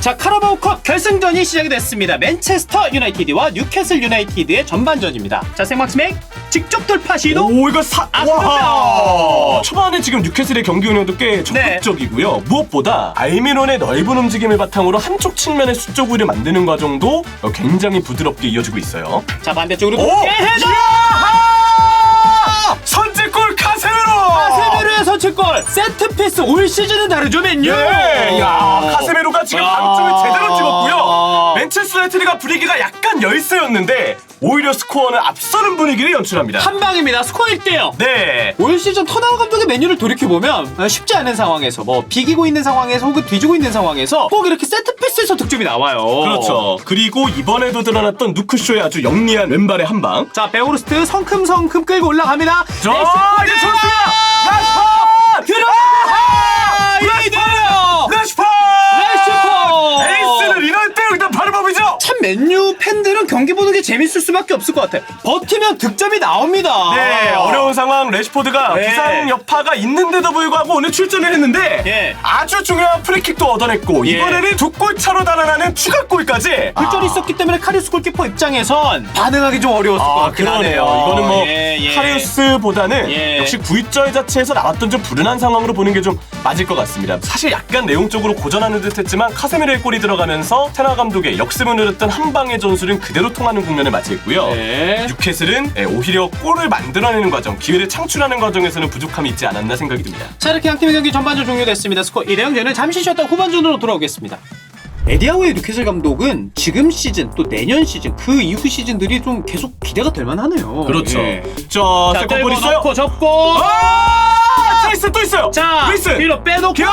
자, 카라바오컵 결승전이 시작이 됐습니다. 맨체스터 유나이티드와 뉴캐슬 유나이티드의 전반전입니다. 자, 생막스맥 직접 돌파 시도. 오, 이거 와! 초반에 지금 뉴캐슬의 경기 운영도 꽤 적극적이고요. 네. 무엇보다 알미론의 넓은 움직임을 바탕으로 한쪽 측면의 수적 우위를 만드는 과정도 굉장히 부드럽게 이어지고 있어요. 자, 반대쪽으로 높게 헤더! 선제골 카세미로! 카세미로의 선취골! 세트피스 올 시즌은 다르죠, 맨유! 네. 야, 카세미로가 지금 방점을 제대로 찍었고요. 맨체스터 유나이티드가 분위기가 약간 열세였는데 오히려 스코어는 앞서는 분위기를 연출합니다. 한 방입니다. 스코어 1대0. 네. 올 시즌 터나우 감독의 메뉴를 돌이켜보면 쉽지 않은 상황에서 뭐 비기고 있는 상황에서 혹은 뒤지고 있는 상황에서 꼭 이렇게 세트피스에서 득점이 나와요. 그렇죠. 그리고 이번에도 드러났던 누크쇼의 아주 영리한 왼발의 한 방. 자, 베오르스트 성큼성큼 끌고 올라갑니다. 이제 좋습니다. 라시퍼드! 에이스는 이럴 때 일단 바로 법이죠. 참 맨유 팬들은 경기 보는 게 재밌을 수밖에 없을 것 같아. 버티면 득점이 나옵니다. 네, 어려운 상황 레시포드가 부상 여파가 있는데도 불구하고 오늘 출전을 했는데 아주 중요한 프리킥도 얻어냈고 이번에는 두 골 차로 달아나는 추가골까지 굴절이 있었기 때문에 카리우스 골키퍼 입장에선 반응하기 좀 어려웠을 것 같긴 하네요. 이거는 뭐 카리우스보다는 역시 굴절 자체에서 나왔던 좀 불운한 상황으로 보는 게 좀 맞을 것 같습니다. 사실 약간 내용적으로 고전하는 듯했지만 카세미로의 골이 들어가면서 테나 감독의 역습을 누렸던 한 방의 전술은 그대로 통하는 국면을 맞이했고요. 뉴캐슬은 오히려 골을 만들어내는 과정, 기회를 창출하는 과정에서는 부족함이 있지 않았나 생각이 듭니다. 자, 이렇게 양팀의 경기 전반전 종료됐습니다. 스코어 1대0. 저는 잠시 쉬었다 후반전으로 돌아오겠습니다. 에디하우의 뉴캐슬 감독은 지금 시즌 또 내년 시즌 그 이후 시즌들이 좀 계속 기대가 될 만하네요. 그렇죠. 자, 세컨볼 있어요? 넣고 접고. 트레이스 또 있어요. 자, 루이스 뒤로 빼놓고. 이거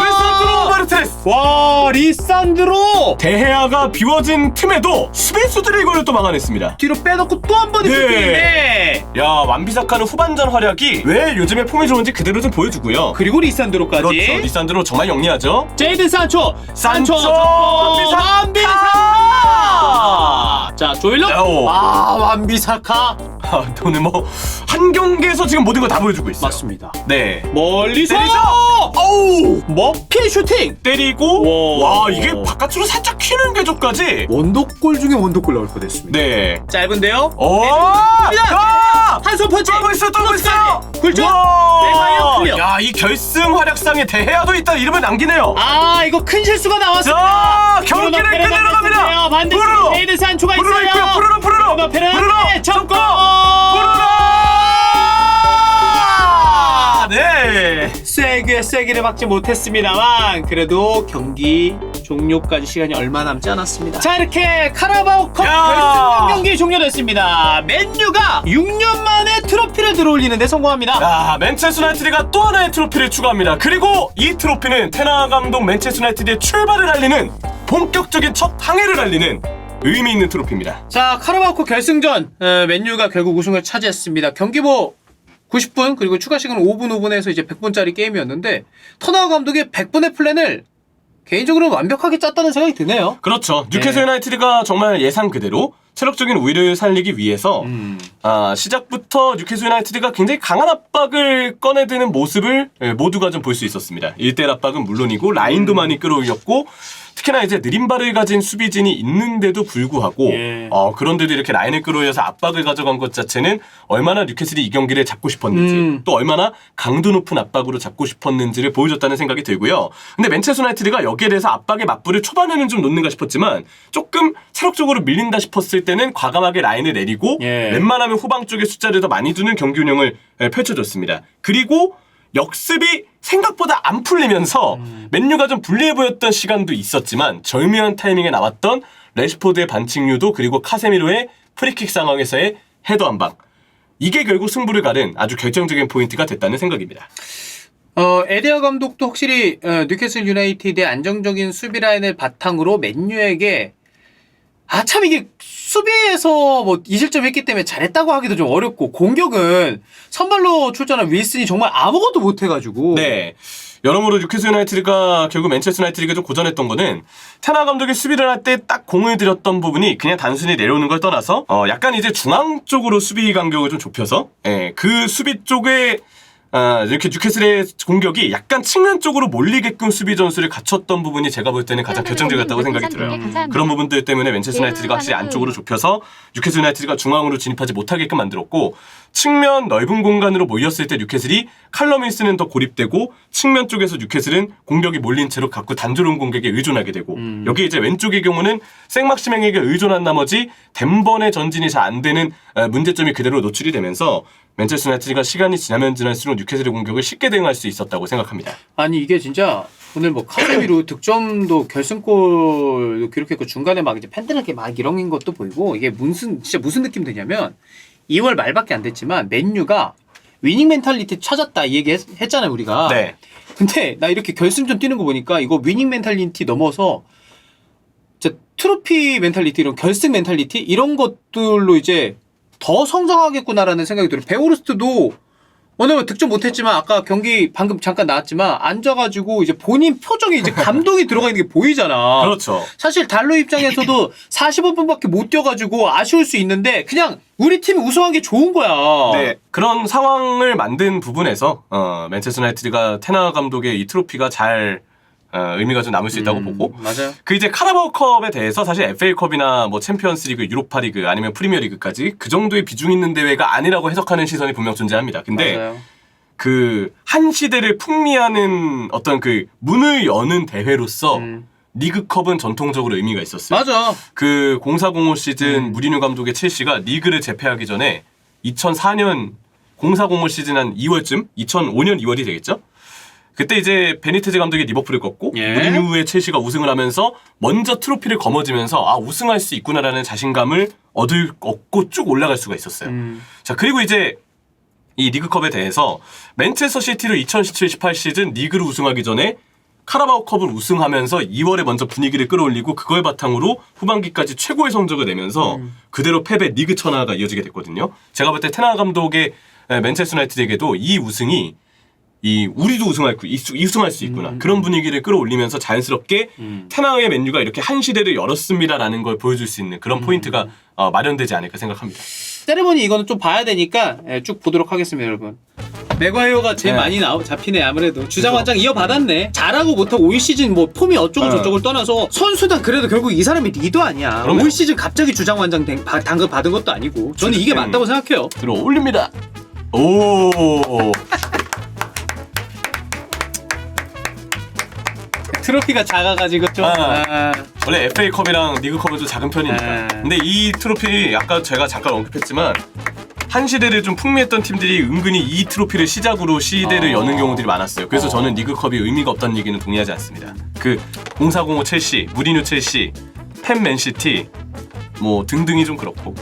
리산드로 마르테스. 와, 리산드로. 데헤아가 비워진 틈에도 수비수들의 이걸 또 막아냈습니다. 뒤로 빼놓고 또 한 번의 슈팅인데. 야, 완비사카는 후반전 활약이 왜 요즘에 폼이 좋은지 그대로 좀 보여주고요. 그리고 리산드로까지. 그렇죠. 리산드로 정말 영리하죠. 제이든 산초. 완비사카. 자, 조일러. 완비사카. 오늘 뭐 한 경기에서 지금 모든 걸 다 보여주고 있어요. 맞습니다. 네. 멀리서 어우! 머피 슈팅 때리고 와, 이게 바깥으로 살짝 튀는 궤적까지 원더골 중에 원더골 나올 뻔했습니다. 네. 짧은데요? 한손 펀치! 또 있어요! 굴절! 클리어! 야, 이 결승 활약상에 대해야도 있다 이름을 남기네요. 이거 큰 실수가 나왔어. 자, 경기를 끝내러 갑니다. 반대쪽 제이든 산초가 있어요. 푸르노 페르네 접고 네. 세기를 막지 못했습니다만 그래도 경기 종료까지 시간이 얼마 남지 않았습니다. 자, 이렇게 카라바오컵 결승전 경기 종료됐습니다. 맨유가 6년 만에 트로피를 들어올리는 데 성공합니다. 자, 맨체스터 유나이티드가 또 하나의 트로피를 추가합니다. 그리고 이 트로피는 테나 감독 맨체스터 유나이티드의 출발을 알리는 본격적인 첫 항해를 알리는 의미 있는 트로피입니다. 자, 카라바오컵 결승전 맨유가 결국 우승을 차지했습니다. 경기 90분 그리고 추가 시간 5분에서 이제 100분짜리 게임이었는데 터나우 감독의 100분의 플랜을 개인적으로 완벽하게 짰다는 생각이 드네요. 그렇죠. 뉴캐슬 유나이티드가 정말 예상 그대로 체력적인 우위를 살리기 위해서 시작부터 뉴캐슬 유나이티드가 굉장히 강한 압박을 꺼내드는 모습을 모두가 좀 볼 수 있었습니다. 1대1 압박은 물론이고 라인도 많이 끌어올렸고 특히나 이제 느린 발을 가진 수비진이 있는데도 불구하고 그런데도 이렇게 라인을 끌어올려서 압박을 가져간 것 자체는 얼마나 뉴캐슬이 이 경기를 잡고 싶었는지 또 얼마나 강도 높은 압박으로 잡고 싶었는지를 보여줬다는 생각이 들고요. 근데 맨체스터 유나이티드가 여기에 대해서 압박의 맞불을 초반에는 좀 놓는가 싶었지만 조금 체력적으로 밀린다 싶었을 때는 과감하게 라인을 내리고 웬만하면 후방 쪽에 숫자를 더 많이 두는 경기 운영을 펼쳐줬습니다. 그리고 역습이 생각보다 안 풀리면서 맨유가 좀 불리해 보였던 시간도 있었지만 절묘한 타이밍에 나왔던 레시포드의 반칙류도 그리고 카세미로의 프리킥 상황에서의 헤더 한 방. 이게 결국 승부를 가른 아주 결정적인 포인트가 됐다는 생각입니다. 에디하 감독도 확실히 뉴캐슬 유나이티드의 안정적인 수비 라인을 바탕으로 맨유에게 참 이게 수비에서 뭐 2실점 했기 때문에 잘했다고 하기도 좀 어렵고 공격은 선발로 출전한 윌슨이 정말 아무것도 못해가지고 네. 여러모로 뉴캐슬 유나이티드가 결국 맨체스터 유나이티드가 좀 고전했던 거는 테나 감독이 수비를 할 때 딱 공을 들였던 부분이 그냥 단순히 내려오는 걸 떠나서 약간 이제 중앙 쪽으로 수비 간격을 좀 좁혀서 그 수비 쪽에 이렇게 뉴캐슬의 공격이 약간 측면 쪽으로 몰리게끔 수비 전술을 갖췄던 부분이 제가 볼 때는 가장 결정적이었다고 생각이 들어요. 그런 부분들 때문에 맨체스터 유나이티드가 확실히 안쪽으로 좁혀서 뉴캐슬 유나이티드가 중앙으로 진입하지 못하게끔 만들었고, 측면 넓은 공간으로 모였을 때 뉴캐슬이 칼럼 윈스는 더 고립되고 측면 쪽에서 뉴캐슬은 공격이 몰린 채로 갖고 단조로운 공격에 의존하게 되고, 여기 이제 왼쪽의 경우는 생막시맹에게 의존한 나머지 덴번의 전진이 잘 안 되는 문제점이 그대로 노출이 되면서 맨체스터 유나이티드가 시간이 지나면 지날수록 뉴캐슬의 공격을 쉽게 대응할 수 있었다고 생각합니다. 아니 이게 진짜 오늘 뭐 카세미로 득점도 결승골도 기록했고 중간에 막 이제 팬들에게 막 이런 것도 보이고, 이게 진짜 무슨 느낌 드냐면 2월 말밖에 안 됐지만 맨유가 위닝 멘탈리티 찾았다 이 얘기 했잖아요 우리가. 네. 근데 나 이렇게 결승전 뛰는 거 보니까 이거 위닝 멘탈리티 넘어서 진짜 트로피 멘탈리티, 이런 결승 멘탈리티 이런 것들로 이제 더 성장하겠구나라는 생각이 들어요. 베오르스트도 오늘 득점 못했지만 아까 경기 방금 잠깐 나왔지만 앉아가지고 이제 본인 표정에 이제 감동이 들어가 있는 게 보이잖아. 그렇죠. 사실 달로 입장에서도 45분밖에 못 뛰어가지고 아쉬울 수 있는데 그냥 우리 팀이 우승한 게 좋은 거야. 네, 그런 상황을 만든 부분에서 맨체스터 유나이티드가 테나 감독의 이 트로피가 잘 의미가 좀 남을 수 있다고 보고, 맞아요. 그 이제 카라바오컵에 대해서 사실 FA컵이나 뭐 챔피언스리그, 유로파리그 아니면 프리미어리그까지 그 정도의 비중 있는 대회가 아니라고 해석하는 시선이 분명 존재합니다. 근데 맞아요. 그 한 시대를 풍미하는 어떤 그 문을 여는 대회로서 리그컵은 전통적으로 의미가 있었어요. 맞아. 그 0405 시즌 무리뉴 감독의 첼시가 리그를 재패하기 전에 2004년 0405 시즌 한 2월쯤, 2005년 2월이 되겠죠? 그때 이제 베니테즈 감독이 리버풀을 꺾고 예. 무리뉴의 첼시가 우승을 하면서 먼저 트로피를 거머쥐면서 아, 우승할 수 있구나라는 자신감을 얻고 쭉 올라갈 수가 있었어요. 자, 그리고 이제 이 리그컵에 대해서 맨체스터 시티로 2017-18 시즌 리그를 우승하기 전에 카라바오컵을 우승하면서 2월에 먼저 분위기를 끌어올리고 그걸 바탕으로 후반기까지 최고의 성적을 내면서 그대로 패배 리그 천하가 이어지게 됐거든요. 제가 볼 때 테나 감독의 맨체스터 유나이티드에게도 이 우승이 우리도 우승할 수 있구나. 그런 분위기를 끌어올리면서 자연스럽게 테나의 맨유가 이렇게 한 시대를 열었습니다라는 걸 보여줄 수 있는 그런 포인트가 마련되지 않을까 생각합니다. 세레머니 이거는 좀 봐야 되니까 쭉 보도록 하겠습니다, 여러분. 맥과이어가 제일 네. 많이 잡히네. 아무래도 주장원장 이어받았네. 잘하고 못하고 올 시즌 뭐 폼이 어쩌고 저쩌고를 떠나서 선수단 그래도 결국 이 사람이 리더 아니야. 그럼요. 올 시즌 갑자기 주장원장 당급 받은 것도 아니고 저는 이게 맞다고 생각해요. 들어올립니다. 오. 트로피가 작아가지고 좀. 원래 FA컵이랑 리그컵은 좀 작은 편이니까. 근데 이 트로피 아까 제가 잠깐 언급했지만 한 시대를 좀 풍미했던 팀들이 은근히 이 트로피를 시작으로 시대를 여는 경우들이 많았어요. 그래서 저는 리그컵이 의미가 없다는 얘기는 동의하지 않습니다. 그 0405 첼시, 무리뉴 첼시, 펜 맨시티 뭐 등등이 좀 그렇고